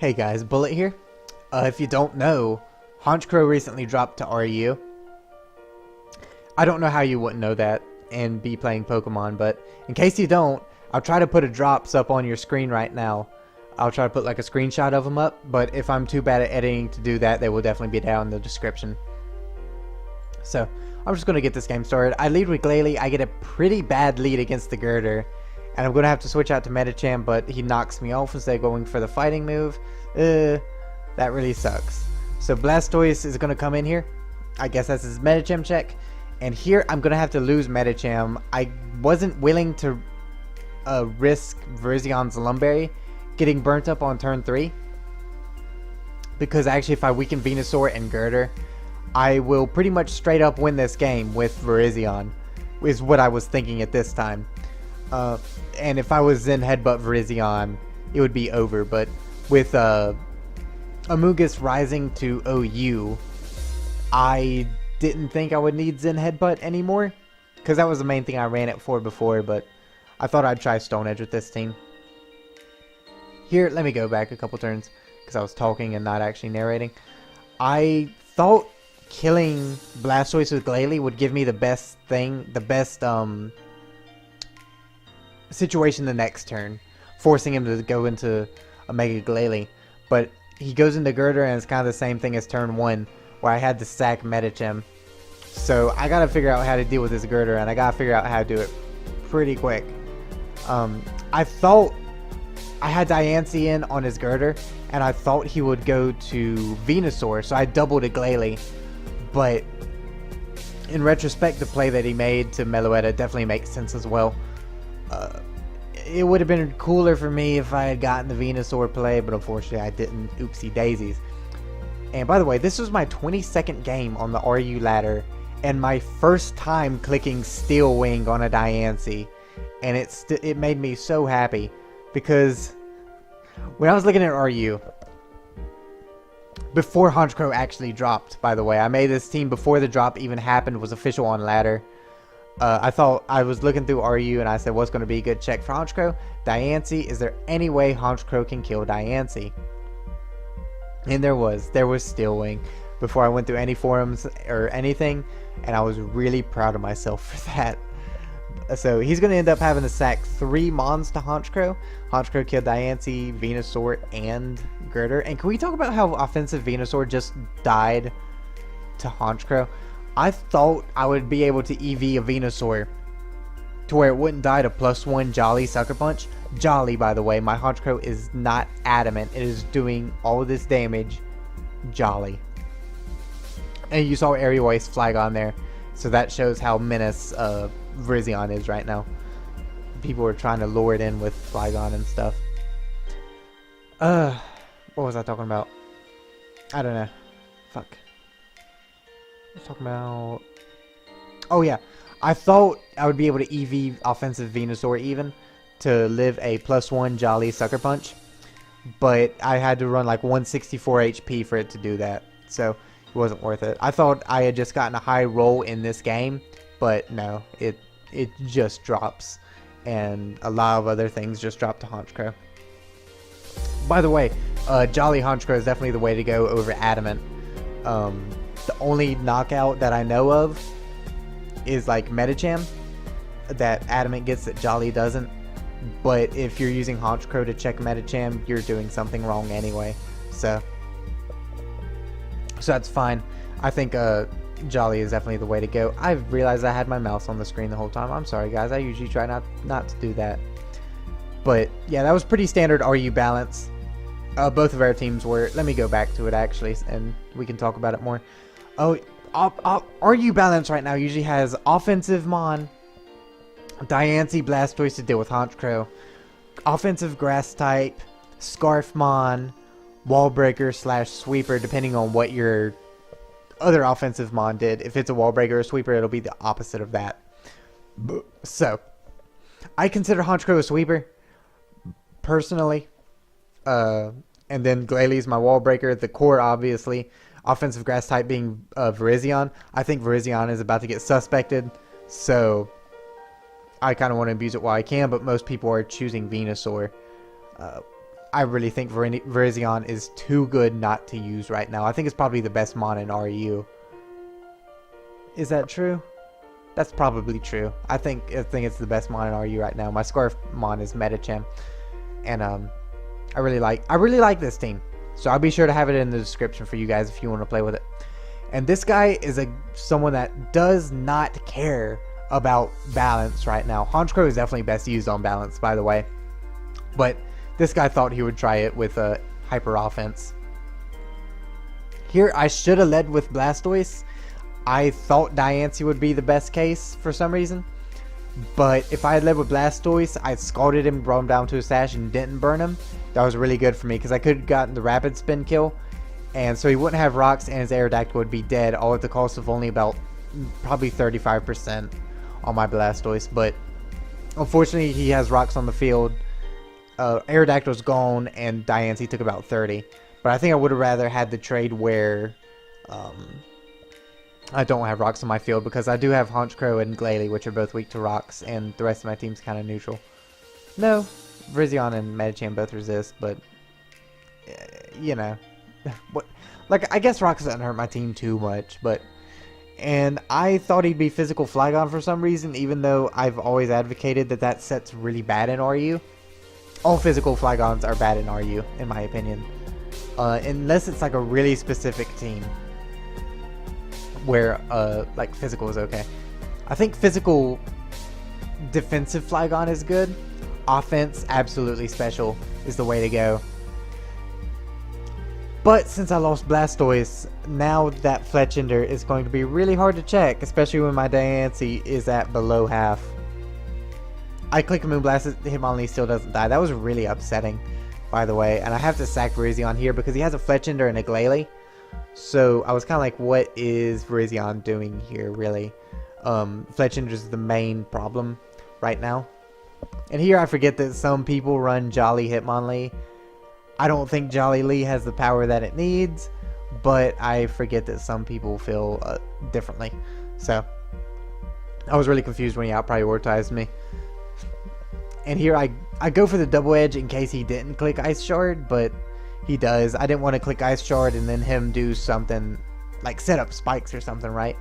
Hey guys, Bullet here. If you don't know, Honchkrow recently dropped to RU. I don't know how you wouldn't know that and be playing Pokemon, but in case you don't, I'll try to put a drops up on your screen right now. I'll try to put like a screenshot of them up, but if I'm too bad at editing to do that, they will definitely be down in the description. So, I'm just going to get this game started. I lead with Glalie. I get a pretty bad lead against the Girder. And I'm going to have to switch out to Medicham, but he knocks me off instead of going for the fighting move. That really sucks. So Blastoise is going to come in here. I guess that's his Medicham check. And here I'm going to have to lose Medicham. I wasn't willing to risk Virizion's Lumberry getting burnt up on turn 3. Because actually if I weaken Venusaur and Girder, I will pretty much straight up win this game with Virizion. Is what I was thinking at this time. And if I was Zen Headbutt Virizion, it would be over. But with Amoonguss rising to OU, I didn't think I would need Zen Headbutt anymore. Because that was the main thing I ran it for before. But I thought I'd try Stone Edge with this team. Here, let me go back a couple turns. Because I was talking and not actually narrating. I thought killing Blastoise with Glalie would give me the best thing. The best, situation the next turn, forcing him to go into a Mega Glalie, but he goes into Girder and it's kind of the same thing as turn 1 where I had to sack Medicham. So I gotta figure out how to deal with this Girder, and I gotta figure out how to do it pretty quick. I thought I had Diancie in on his Girder and I thought he would go to Venusaur, so I doubled a Glalie, but in retrospect the play that he made to Meloetta definitely makes sense as well. It would have been cooler for me if I had gotten the Venusaur play, but unfortunately I didn't. Oopsie daisies. And by the way, this was my 22nd game on the RU ladder, and my first time clicking Steel Wing on a Diancie, and it made me so happy, because when I was looking at RU, before Honchkrow actually dropped, by the way, I made this team before the drop even happened, was official on ladder. I thought, I was looking through RU and I said, what's going to be a good check for Honchkrow? Diancie, is there any way Honchkrow can kill Diancie? And there was Steel Wing before I went through any forums or anything, and I was really proud of myself for that. So he's going to end up having to sack 3 Mons to Honchkrow. Honchkrow killed Diancie, Venusaur, and Girder. And can we talk about how offensive Venusaur just died to Honchkrow? I thought I would be able to EV a Venusaur to where it wouldn't die to +1 Jolly Sucker Punch. Jolly, by the way, my Honchkrow is not adamant. It is doing all of this damage. Jolly. And you saw Aerial Ace flag on there. So that shows how Menace Virizion is right now. People are trying to lure it in with Flygon and stuff. What was I talking about? I don't know. Fuck. Talking about, oh yeah, I thought I would be able to EV offensive Venusaur even to live a +1 Jolly Sucker Punch, but I had to run like 164 HP for it to do that, so it wasn't worth it. I thought I had just gotten a high roll in this game, but no, it just drops, and a lot of other things just drop to Honchkrow. By the way, Jolly Honchkrow is definitely the way to go over Adamant. The only knockout that I know of is like Medicham that Adamant gets that Jolly doesn't. But if you're using Honchkrow to check Medicham, you're doing something wrong anyway. So that's fine. I think Jolly is definitely the way to go. I realized I had my mouse on the screen the whole time. I'm sorry guys, I usually try not to do that. But yeah, that was pretty standard RU balance. Both of our teams were. Let me go back to it actually, and we can talk about it more. Oh, RU balance right now usually has offensive Mon, Diancie, Blastoise to deal with Honchkrow, offensive Grass type, Scarf Mon, Wall Breaker / Sweeper, depending on what your other offensive Mon did. If it's a Wall Breaker or Sweeper, it'll be the opposite of that. So, I consider Honchkrow a Sweeper, personally. And then Glalie's my Wall Breaker, the core obviously. Offensive Grass type being Virizion. I think Virizion is about to get suspected, so I kind of want to abuse it while I can, but most people are choosing Venusaur. I really think Virizion is too good not to use right now. I think it's probably the best mon in RU. Is that true? That's probably true. I think it's the best mon in RU right now. My Scarf mon is Menace, and I really like this team. So I'll be sure to have it in the description for you guys if you want to play with it. And this guy is someone that does not care about balance right now. Honchkrow is definitely best used on balance, by the way. But this guy thought he would try it with a hyper offense. Here I should have led with Blastoise. I thought Diancie would be the best case for some reason. But if I had led with Blastoise, I scalded him, brought him down to a stash, and didn't burn him. That was really good for me because I could have gotten the rapid spin kill. And so he wouldn't have rocks and his Aerodactyl would be dead, all at the cost of only about probably 35% on my Blastoise. But unfortunately he has rocks on the field. Aerodactyl's gone and Diancie took about 30. But I think I would have rather had the trade where I don't have rocks on my field, because I do have Honchkrow and Glalie, which are both weak to rocks, and the rest of my team's kind of neutral. No, Virizion and Medicham both resist, but you know, what? Like, I guess rocks doesn't hurt my team too much, but. And I thought he'd be physical Flygon for some reason, even though I've always advocated that set's really bad in RU. All physical Flygons are bad in RU, in my opinion, unless it's like a really specific team where like physical is okay. I think physical defensive Flygon is good. Offense, absolutely special, is the way to go. But since I lost Blastoise, now that Fletchinder is going to be really hard to check, especially when my Diancie is at below half. I click a Moonblast, Hitmonlee still doesn't die. That was really upsetting, by the way. And I have to sack Virizion here because he has a Fletchinder and a Glalie. So I was kind of like, what is Virizion doing here, really? Fletchinder is the main problem right now. And here I forget that some people run Jolly Hitmonlee. I don't think Jolly Lee has the power that it needs, but I forget that some people feel differently. So I was really confused when he out-prioritized me. And here I go for the double edge in case he didn't click Ice Shard, but he does. I didn't want to click Ice Shard and then him do something like set up spikes or something, right?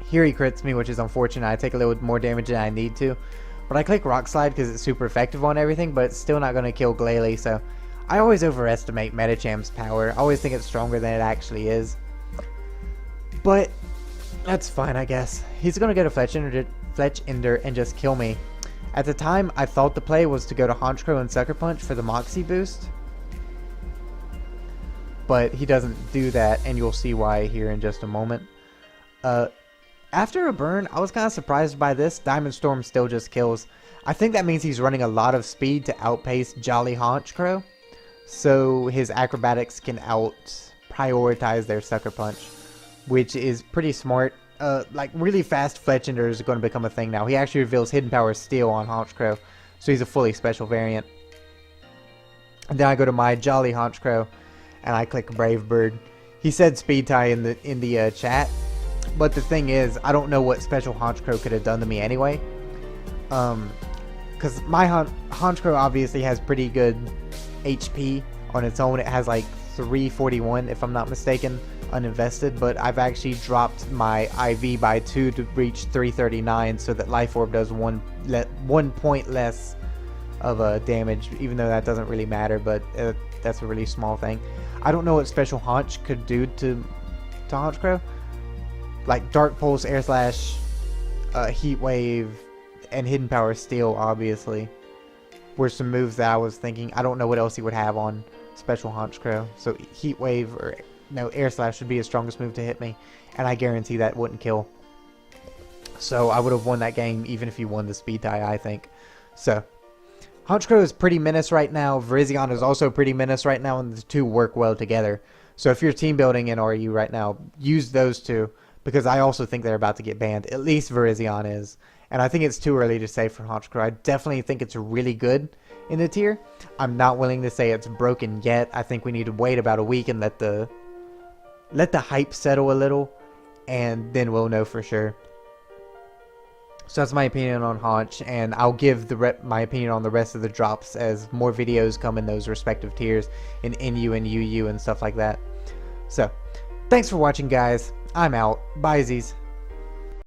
Here he crits me, which is unfortunate. I take a little more damage than I need to. But I click Rock Slide because it's super effective on everything, but it's still not going to kill Glalie, so I always overestimate Medicham's power. I always think it's stronger than it actually is. But that's fine, I guess. He's going to get a Fletchinder and just kill me. At the time, I thought the play was to go to Honchkrow and Sucker Punch for the Moxie boost. But he doesn't do that, and you'll see why here in just a moment. After a burn, I was kind of surprised by this. Diamond Storm still just kills. I think that means he's running a lot of speed to outpace Jolly Honchkrow, so his acrobatics can out-prioritize their Sucker Punch, which is pretty smart. Like, really fast Fletchinder is going to become a thing now. He actually reveals Hidden Power Steel on Honchkrow, so he's a fully special variant. And then I go to my Jolly Honchkrow, and I click Brave Bird. He said Speed Tie in the chat. But the thing is, I don't know what special Honchkrow could have done to me anyway. Because my Honchkrow obviously has pretty good HP on its own. It has like 341, if I'm not mistaken, uninvested. But I've actually dropped my IV by 2 to reach 339, so that Life Orb does 1 point less of damage, even though that doesn't really matter. But that's a really small thing. I don't know what special Honch could do to Honchkrow. Like Dark Pulse, Air Slash, Heat Wave, and Hidden Power Steel, obviously, were some moves that I was thinking. I don't know what else he would have on Special Honchkrow. So Heat Wave, or no, Air Slash would be his strongest move to hit me, and I guarantee that wouldn't kill. So I would have won that game even if he won the Speed Tie, I think. So Honchkrow is pretty Menace right now. Virizion is also pretty Menace right now, and the two work well together. So if you're team building in RU right now, use those two. Because I also think they're about to get banned. At least Virizion is. And I think it's too early to say for Honchkrow. I definitely think it's really good in the tier. I'm not willing to say it's broken yet. I think we need to wait about a week and let the hype settle a little. And then we'll know for sure. So that's my opinion on Honch, and I'll give my opinion on the rest of the drops as more videos come in those respective tiers in NU and UU and stuff like that. So, thanks for watching, guys. I'm out. Bye, Z's.